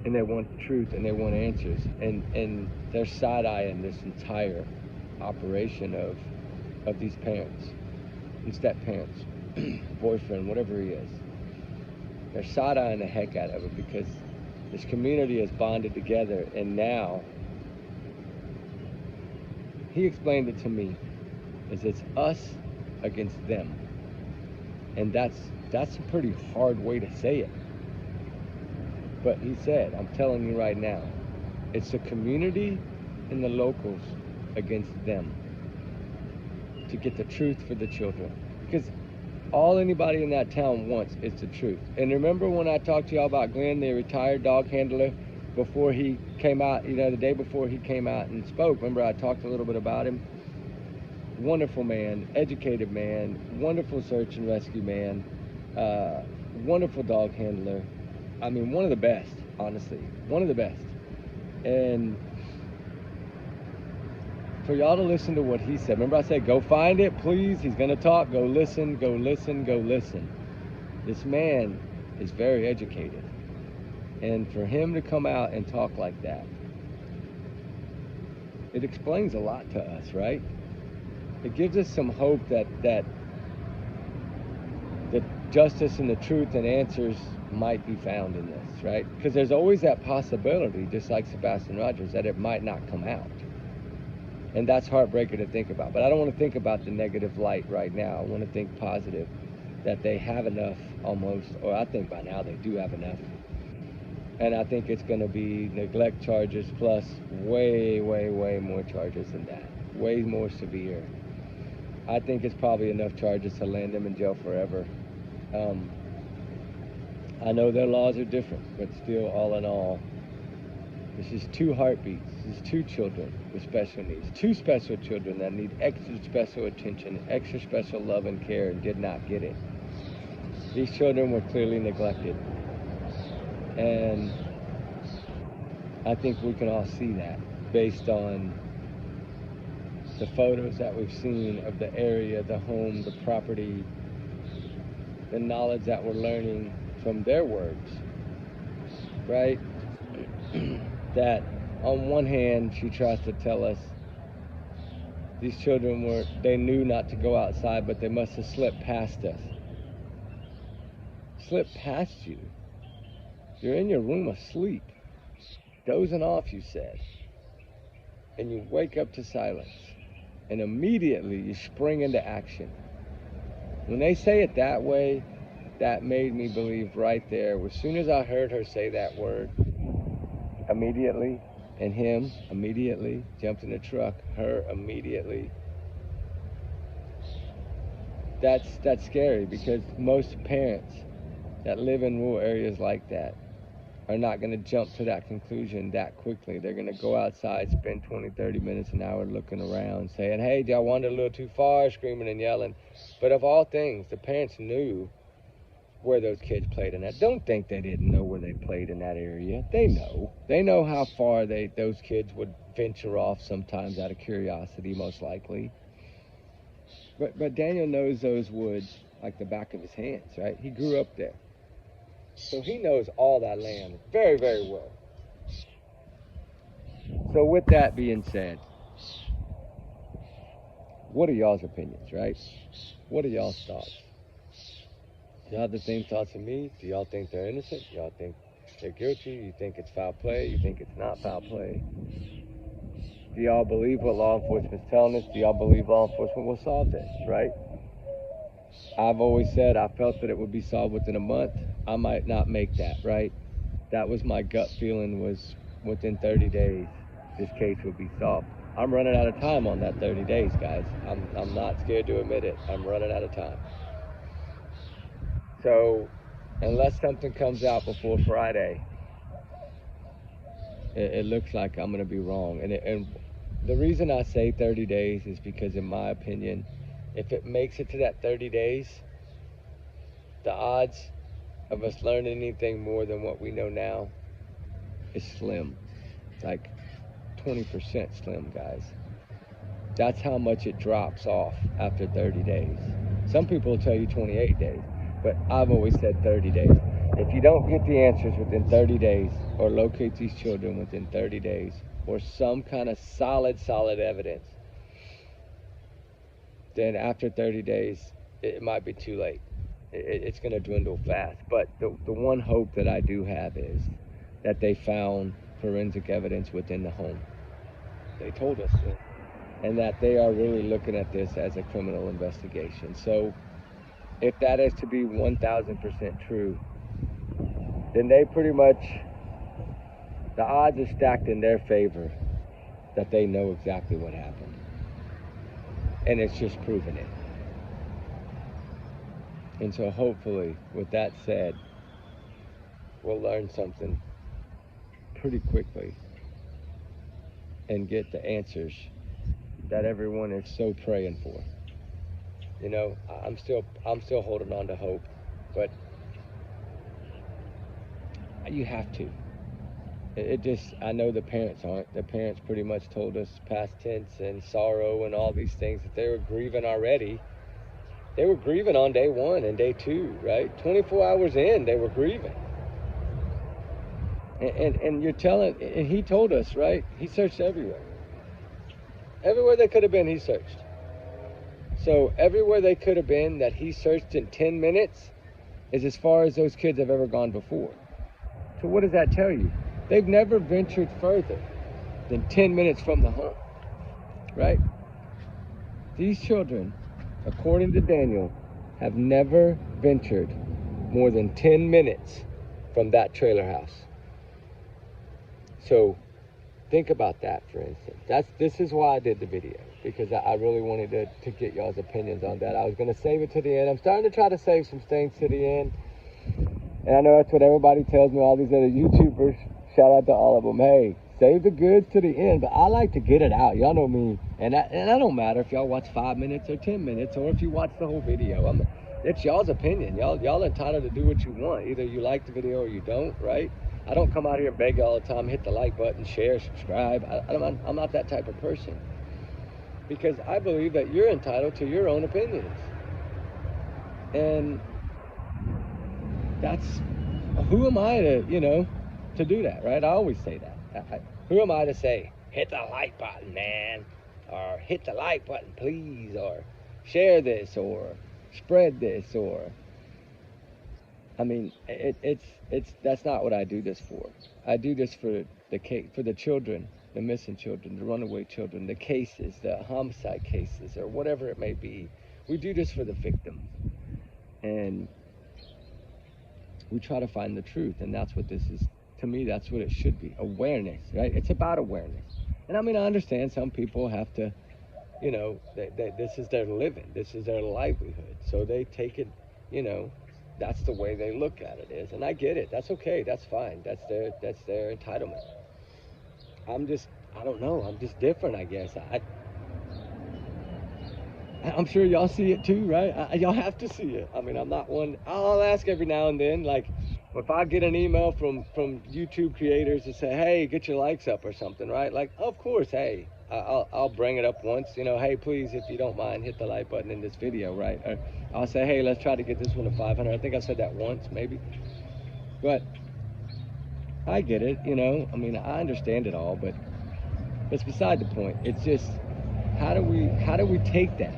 and they want truth, and they want answers. And they're side-eyeing this entire operation of these parents and step-parents, boyfriend, whatever he is. They're side-eyeing the heck out of it because this community is bonded together, and now he explained it to me as it's us against them. And that's a pretty hard way to say it. But he said, I'm telling you right now, it's the community and the locals against them to get the truth for the children. Because all anybody in that town wants is the truth. And remember when I talked to y'all about Glenn, the retired dog handler, before he came out, the day before he came out and spoke, remember I talked a little bit about him? wonderful man, educated man, wonderful search and rescue man, uh, wonderful dog handler. I mean, one of the best, honestly, one of the best. And for y'all to listen to what he said, remember I said, go find it, please. He's going to talk. Go listen, go listen, go listen. This man is very educated. And for him to come out and talk like that, it explains a lot to us, right? It gives us some hope that the justice and the truth and answers might be found in this, right? Because there's always that possibility, just like Sebastian Rogers, that it might not come out. And that's heartbreaking to think about. But I don't want to think about the negative light right now. I want to think positive, that they have enough almost, or I think by now they do have enough. And I think it's going to be neglect charges plus way, way, way more charges than that. Way more severe. I think it's probably enough charges to land them in jail forever. I know their laws are different, but still, all in all, this is 2 heartbeats. This is 2 children with special needs. 2 special children that need extra special attention, extra special love and care, and did not get it. These children were clearly neglected. And I think we can all see that based on the photos that we've seen of the area, the home, the property, the knowledge that we're learning from their words, right? That on one hand, she tries to tell us these children they knew not to go outside, but they must have slipped past us. Slipped past you? You're in your room asleep, dozing off, you said. And you wake up to silence. And immediately you spring into action. When they say it that way, that made me believe right there. As soon as I heard her say that word, immediately, and him immediately, jumped in the truck, her immediately. That's scary, because most parents that live in rural areas like that are not going to jump to that conclusion that quickly. They're going to go outside, spend 20, 30 minutes, an hour looking around, saying, hey, did I wander a little too far, screaming and yelling. But of all things, the parents knew where those kids played in that. Don't think they didn't know where they played in that area. They know. They know how far those kids would venture off sometimes out of curiosity, most likely. But Daniel knows those woods like the back of his hands, right? He grew up there. So he knows all that land very, very well. So with that being said, what are y'all's opinions, right? What are y'all's thoughts? Do y'all have the same thoughts as me? Do y'all think they're innocent? Do y'all think they're guilty? You think it's foul play? You think it's not foul play? Do y'all believe what law enforcement's telling us? Do y'all believe law enforcement will solve this, right? I've always said I felt that it would be solved within a month. I might not make that, right? That was my gut feeling, was within 30 days, this case would be solved. I'm running out of time on that 30 days, guys. I'm not scared to admit it. I'm running out of time. So, unless something comes out before Friday, it looks like I'm going to be wrong. And the reason I say 30 days is because, in my opinion, if it makes it to that 30 days, the odds of us learning anything more than what we know now is slim. It's like 20% slim, guys. That's how much it drops off after 30 days. Some people will tell you 28 days, but I've always said 30 days. If you don't get the answers within 30 days, or locate these children within 30 days, or some kind of solid evidence, then after 30 days, it might be too late. It's going to dwindle fast. But the one hope that I do have is that they found forensic evidence within the home. They told us so. And that they are really looking at this as a criminal investigation. So if that is to be 1,000% true, then they pretty much, the odds are stacked in their favor that they know exactly what happened. And it's just proving it. And so hopefully, with that said, we'll learn something pretty quickly and get the answers that everyone is so praying for. You know, I'm still holding on to hope, but you have to. It just, I know the parents aren't. The parents pretty much told us past tense and sorrow and all these things that they were grieving already. They were grieving on day one and day two, right? 24 hours in, they were grieving. And you're telling, and he told us, right? He searched everywhere. Everywhere they could have been, he searched. So everywhere they could have been that he searched in 10 minutes is as far as those kids have ever gone before. So what does that tell you? They've never ventured further than 10 minutes from the home, right? These children, according to Daniel, have never ventured more than 10 minutes from that trailer house. So think about that, for instance. This is why I did the video, because I really wanted to get y'all's opinions on that. I was going to save it to the end. I'm starting to try to save some things to the end. And I know that's what everybody tells me, all these other YouTubers. Shout out to all of them. Hey, save the goods to the end. But I like to get it out. Y'all know me. And I don't matter if y'all watch 5 minutes or 10 minutes or if you watch the whole video. It's y'all's opinion. Y'all entitled to do what you want. Either you like the video or you don't, right? I don't come out here and beg you all the time, hit the like button, share, subscribe. I'm not that type of person. Because I believe that you're entitled to your own opinions. And that's, who am I to do that, right? I always say that. Who am I to say, hit the like button, man, or hit the like button, please, or share this, or spread this, or, I mean, that's not what I do this for. I do this for the children, the missing children, the runaway children, the cases, the homicide cases, or whatever it may be. We do this for the victims. And we try to find the truth, and that's what this is. To me, that's what it should be. Awareness, right? It's about awareness. And I mean, I understand some people have to, this is their living, this is their livelihood, so they take it, that's the way they look at it is, and I get it. That's okay. That's fine. That's their entitlement. I don't know. I'm just different, I guess. I'm sure y'all see it too, right? Y'all have to see it. I mean, I'm not one. I'll ask every now and then, like, if I get an email from YouTube creators that say, "Hey, get your likes up" or something, right? Like, of course, hey, I'll bring it up once, hey, please, if you don't mind, hit the like button in this video, right? Or I'll say, hey, let's try to get this one to 500. I think I said that once, maybe. But I get it, I mean, I understand it all, but it's beside the point. It's just, how do we take that?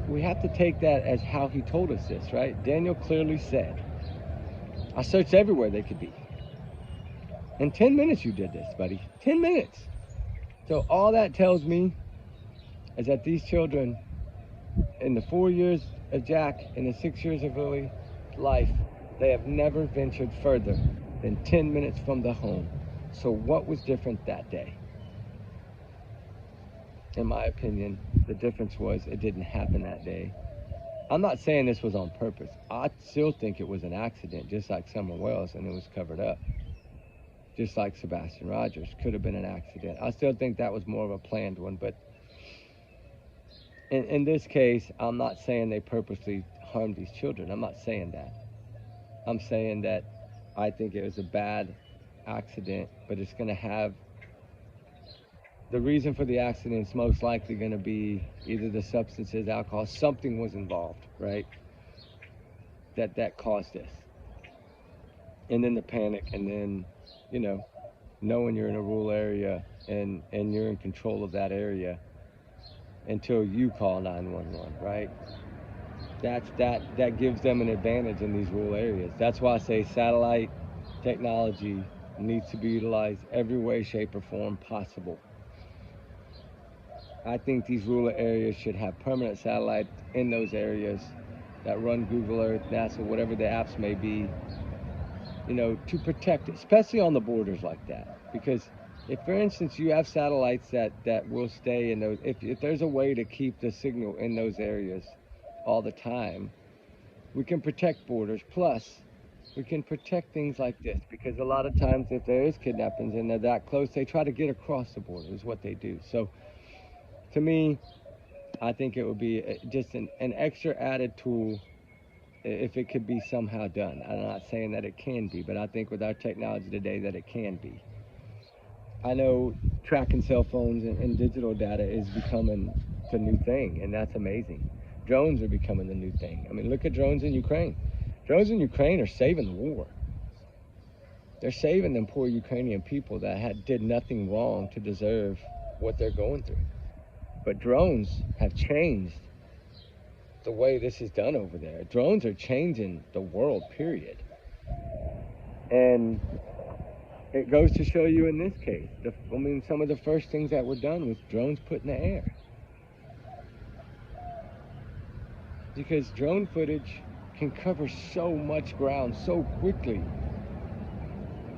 We have to take that as how he told us this, right? Daniel clearly said, I searched everywhere they could be. In 10 minutes you did this, buddy. 10 minutes. So all that tells me is that these children, in the 4 years of Jack and the 6 years of Lily's life, they have never ventured further than 10 minutes from the home. So what was different that day? In my opinion, the difference was it didn't happen that day. I'm not saying this was on purpose. I still think it was an accident, just like Summer Wells, and it was covered up. Just like Sebastian Rogers, could have been an accident. I still think that was more of a planned one, but in this case, I'm not saying they purposely harmed these children. I'm not saying that. I'm saying that I think it was a bad accident, but it's going to have, the reason for the accident is most likely going to be either the substances, alcohol, something was involved, right? That caused this. And then the panic, and then, knowing you're in a rural area and you're in control of that area until you call 911, right? That gives them an advantage in these rural areas. That's why I say satellite technology needs to be utilized every way, shape, or form possible. I think these rural areas should have permanent satellites in those areas that run Google Earth, NASA, whatever the apps may be, to protect it, especially on the borders like that. Because if, for instance, you have satellites that will stay in those, if there's a way to keep the signal in those areas all the time, we can protect borders. Plus, we can protect things like this, because a lot of times if there is kidnappings and they're that close, they try to get across the border is what they do. So To me, I think it would be just an extra added tool if it could be somehow done. I'm not saying that it can be, but I think with our technology today that it can be. I know tracking cell phones and digital data is becoming the new thing, and that's amazing. Drones are becoming the new thing. I mean, look at drones in Ukraine. Drones in Ukraine are saving the war. They're saving them poor Ukrainian people that did nothing wrong to deserve what they're going through. But drones have changed the way this is done over there. Drones are changing the world, period. And it goes to show you in this case, some of the first things that were done was drones put in the air. Because drone footage can cover so much ground so quickly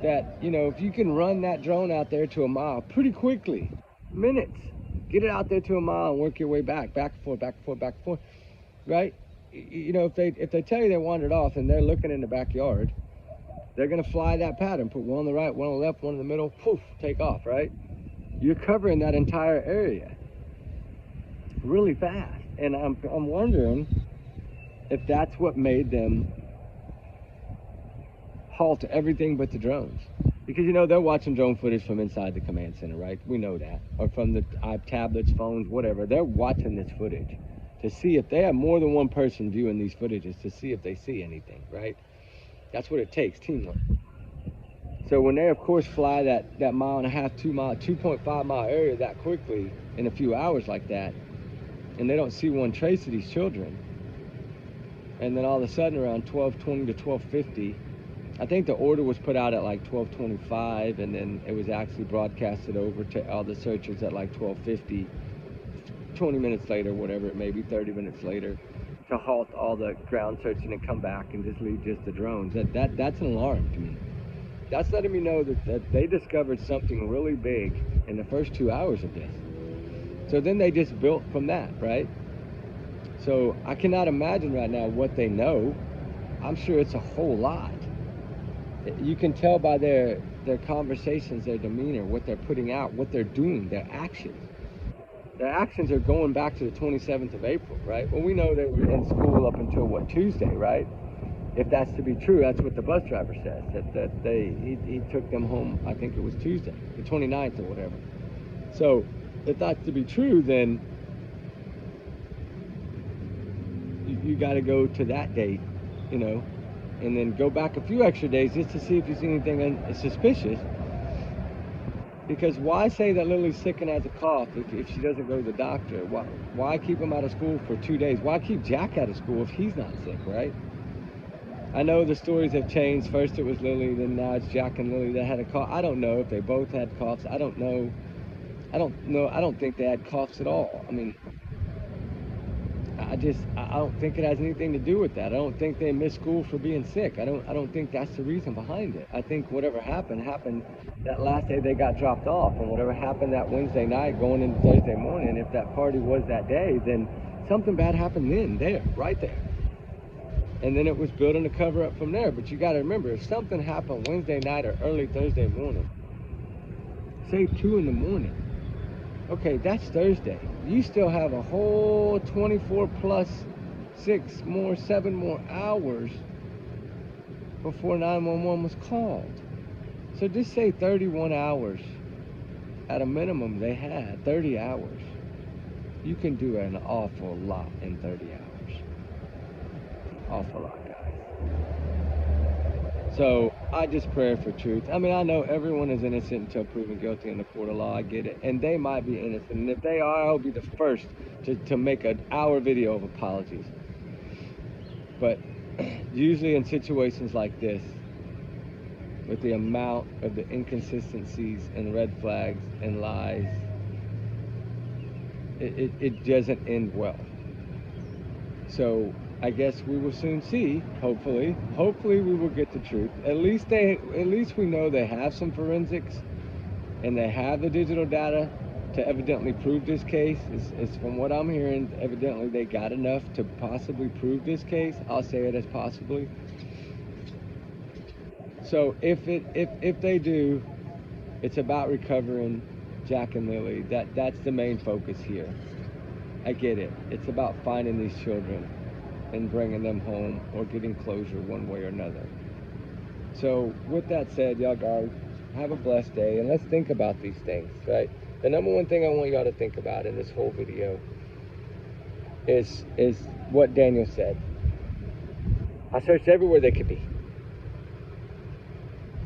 that, if you can run that drone out there to a mile pretty quickly, minutes, get it out there to a mile and work your way back and forth, back and forth, back and forth, right? If they tell you they wandered off and they're looking in the backyard, they're going to fly that pattern, put one on the right, one on the left, one in the middle, poof, take off, right? You're covering that entire area really fast. And I'm wondering if that's what made them halt everything but the drones. Because, they're watching drone footage from inside the command center, right? We know that. Or from the tablets, phones, whatever. They're watching this footage to see if they have more than one person viewing these footages to see if they see anything, right? That's what it takes, teamwork. So when they, of course, fly that mile and a half, 2 mile, 2.5 mile area that quickly in a few hours like that, and they don't see one trace of these children, and then all of a sudden around 12:20 to 12:50, I think the order was put out at like 12:25, and then it was actually broadcasted over to all the searchers at like 12:50, 20 minutes later, whatever it may be, 30 minutes later, to halt all the ground searching and come back and just leave just the drones. That's an alarm to me. That's letting me know that they discovered something really big in the first 2 hours of this. So then they just built from that, right? So I cannot imagine right now what they know. I'm sure it's a whole lot. You can tell by their conversations, their demeanor, what they're putting out, what they're doing, their actions. Their actions are going back to the 27th of April, right? Well, we know they were in school up until, Tuesday, right? If that's to be true, that's what the bus driver says, that he took them home, I think it was Tuesday, the 29th or whatever. So if that's to be true, then you got to go to that date, and then go back a few extra days just to see if you see anything suspicious. Because why say that Lily's sick and has a cough if she doesn't go to the doctor? Why keep him out of school for 2 days? Why keep Jack out of school if he's not sick, right? I know the stories have changed. First it was Lily, then now it's Jack and Lily that had a cough. I don't know if they both had coughs. I don't know. I don't think they had coughs at all. I mean, I don't think it has anything to do with that. I don't think they missed school for being sick. I don't think that's the reason behind it. I think whatever happened that last day they got dropped off, and whatever happened that Wednesday night going into Thursday morning, if that party was that day, then something bad happened right there. And then it was building a cover up from there. But you got to remember, if something happened Wednesday night or early Thursday morning, say 2 in the morning, okay, that's Thursday. You still have a whole 24 plus 7 more hours before 911 was called. So just say 31 hours. At a minimum, they had 30 hours. You can do an awful lot in 30 hours. Awful lot, guys. So I just pray for truth. I mean, I know everyone is innocent until proven guilty in the court of law. I get it. And they might be innocent. And if they are, I'll be the first to make an hour video of apologies. But usually in situations like this, with the amount of the inconsistencies and red flags and lies, it doesn't end well. So I guess we will soon see, hopefully we will get the truth. At least we know they have some forensics and they have the digital data to evidently prove this case. It's from what I'm hearing, evidently they got enough to possibly prove this case. I'll say it as possibly. So if they do, it's about recovering Jack and Lily. That's the main focus here. I get it. It's about finding these children and bringing them home or getting closure one way or another. So with that said, y'all guys, have a blessed day, and let's think about these things, right? The number one thing I want y'all to think about in this whole video is what Daniel said. I searched everywhere they could be.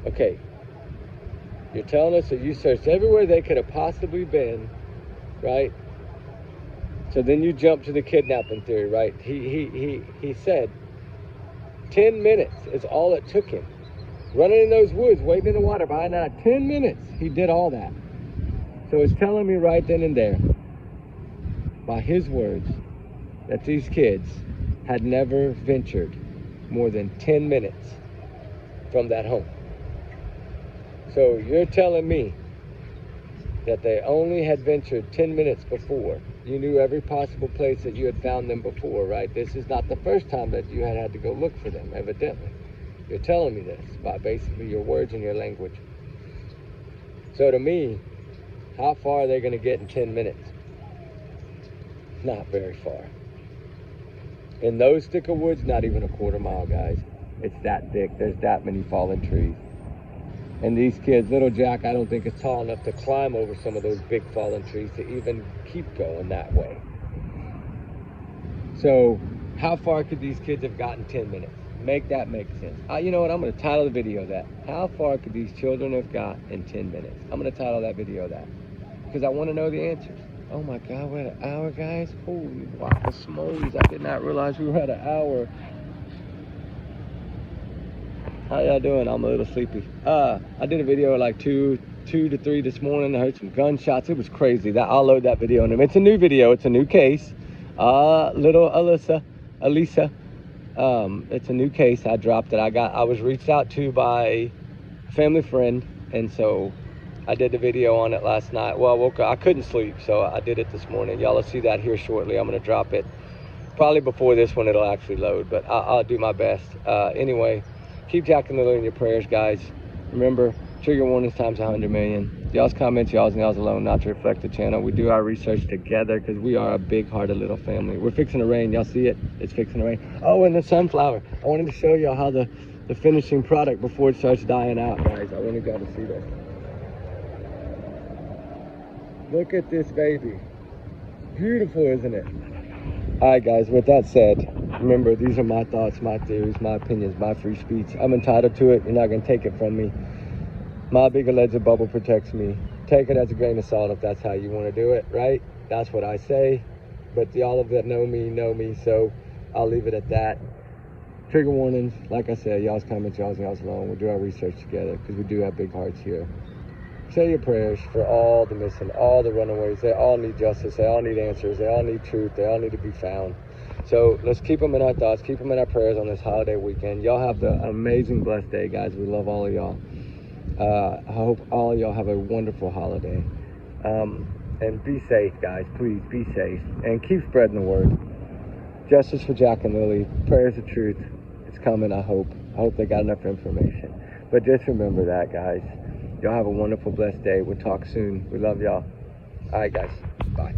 Okay, you're telling us that you searched everywhere they could have possibly been, right? So then you jump to the kidnapping theory, right? He said 10 minutes is all it took him. Running in those woods, wading in the water, behind that 10 minutes, he did all that. So it's telling me right then and there, by his words, that these kids had never ventured more than 10 minutes from that home. So you're telling me that they only had ventured 10 minutes before. You knew every possible place that you had found them before, right? This is not the first time that you had to go look for them, evidently. You're telling me this by basically your words and your language. So to me, how far are they going to get in 10 minutes? Not very far. In those thick of woods, not even a quarter mile, guys. It's that thick. There's that many fallen trees. And these kids, little Jack, I don't think is tall enough to climb over some of those big fallen trees to even keep going that way. So how far could these kids have gotten 10 minutes? Make that make sense. You know what? I'm going to title the video that. How far could these children have got in 10 minutes? I'm going to title that video that. Because I want to know the answers. Oh my God, we're at an hour, guys. Holy wow, smokes. I did not realize we were at an hour. How y'all doing? I'm a little sleepy. I did a video at like 2 to 3 this morning. I heard some gunshots. It was crazy. I'll load that video in them. It's a new video. It's a new case. Little Elisa. It's a new case. I dropped it. I was reached out to by a family friend, and so I did the video on it last night. Well, I woke up. I couldn't sleep, so I did it this morning. Y'all will see that here shortly. I'm going to drop it probably before this one. It'll actually load, but I'll do my best. Anyway, keep Jack and Lily in your prayers, guys. Remember, trigger warnings times 100 million. Y'all's comments, y'all's and y'all's alone, not to reflect the channel. We do our research together because we are a big-hearted little family. We're fixing to rain. Y'all see it? It's fixing to rain. Oh, and the sunflower. I wanted to show y'all how the finishing product before it starts dying out, guys. I wanted y'all to see this. Look at this baby. Beautiful, isn't it? All right, guys, with that said, remember, these are my thoughts, my theories, my opinions, my free speech. I'm entitled to it. You're not going to take it from me. My big alleged bubble protects me. Take it as a grain of salt if that's how you want to do it, right? That's what I say. But y'all of that know me, so I'll leave it at that. Trigger warnings, like I said, y'all's comments, y'all's alone. We'll do our research together because we do have big hearts here. Say your prayers for all the missing, all the runaways. They all need justice. They all need answers. They all need truth. They all need to be found. So let's keep them in our thoughts. Keep them in our prayers on this holiday weekend. Y'all have the amazing, blessed day, guys. We love all of y'all. I hope all of y'all have a wonderful holiday. And be safe, guys. Please be safe. And keep spreading the word. Justice for Jack and Lily. Prayers of truth. It's coming, I hope. I hope they got enough information. But just remember that, guys. Y'all have a wonderful, blessed day. We'll talk soon. We love y'all. All right, guys. Bye.